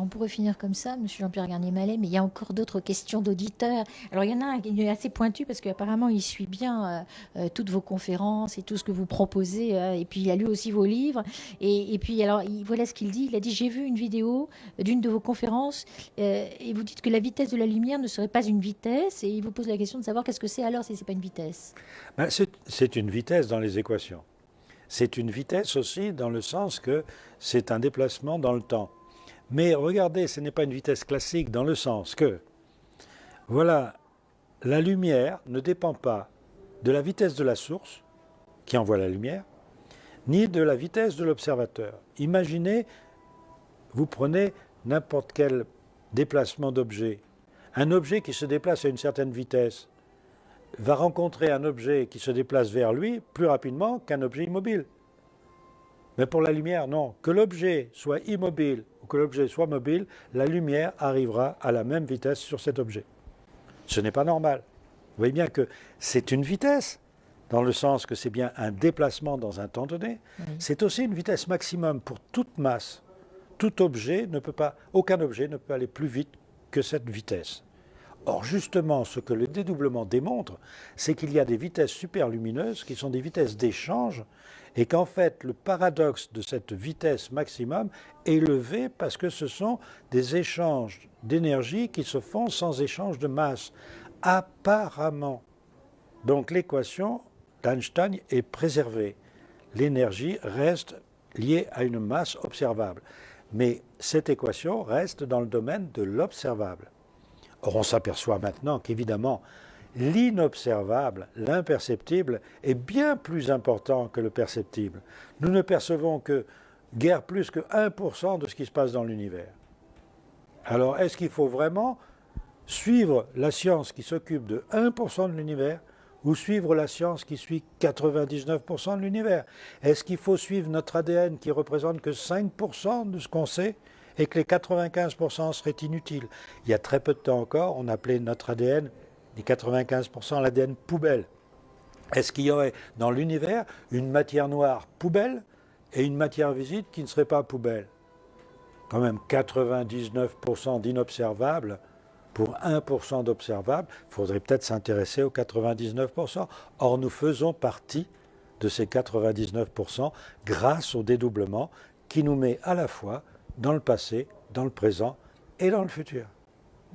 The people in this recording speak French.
On pourrait finir comme ça, Monsieur Jean-Pierre Garnier-Mallet, mais il y a encore d'autres questions d'auditeurs. Alors il y en a un qui est assez pointu parce qu'apparemment il suit bien toutes vos conférences et tout ce que vous proposez, et puis il a lu aussi vos livres. Et puis alors voilà ce qu'il dit. Il a dit j'ai vu une vidéo d'une de vos conférences et vous dites que la vitesse de la lumière ne serait pas une vitesse et il vous pose la question de savoir qu'est-ce que c'est alors si c'est pas une vitesse. Ben, c'est une vitesse dans les équations. C'est une vitesse aussi dans le sens que c'est un déplacement dans le temps. Mais regardez, ce n'est pas une vitesse classique dans le sens que, voilà, la lumière ne dépend pas de la vitesse de la source qui envoie la lumière, ni de la vitesse de l'observateur. Imaginez, vous prenez n'importe quel déplacement d'objet. Un objet qui se déplace à une certaine vitesse va rencontrer un objet qui se déplace vers lui plus rapidement qu'un objet immobile. Mais pour la lumière, non. Que l'objet soit immobile ou que l'objet soit mobile, la lumière arrivera à la même vitesse sur cet objet. Ce n'est pas normal. Vous voyez bien que c'est une vitesse, dans le sens que c'est bien un déplacement dans un temps donné. Oui. C'est aussi une vitesse maximum pour toute masse. Tout objet ne peut pas, aucun objet ne peut aller plus vite que cette vitesse. Or, justement, ce que le dédoublement démontre, c'est qu'il y a des vitesses superlumineuses qui sont des vitesses d'échange et qu'en fait, le paradoxe de cette vitesse maximum est levé parce que ce sont des échanges d'énergie qui se font sans échange de masse, apparemment. Donc, l'équation d'Einstein est préservée. L'énergie reste liée à une masse observable. Mais cette équation reste dans le domaine de l'observable. Or, on s'aperçoit maintenant qu'évidemment, l'inobservable, l'imperceptible, est bien plus important que le perceptible. Nous ne percevons que guère plus que 1% de ce qui se passe dans l'univers. Alors, est-ce qu'il faut vraiment suivre la science qui s'occupe de 1% de l'univers ou suivre la science qui suit 99% de l'univers? Est-ce qu'il faut suivre notre ADN qui représente que 5% de ce qu'on sait et que les 95% seraient inutiles? Il y a très peu de temps encore, on appelait notre ADN, les 95% l'ADN poubelle. Est-ce qu'il y aurait dans l'univers une matière noire poubelle et une matière visible qui ne serait pas poubelle? Quand même 99% d'inobservables pour 1% d'observables, il faudrait peut-être s'intéresser aux 99%. Or, nous faisons partie de ces 99% grâce au dédoublement qui nous met à la fois dans le passé, dans le présent et dans le futur.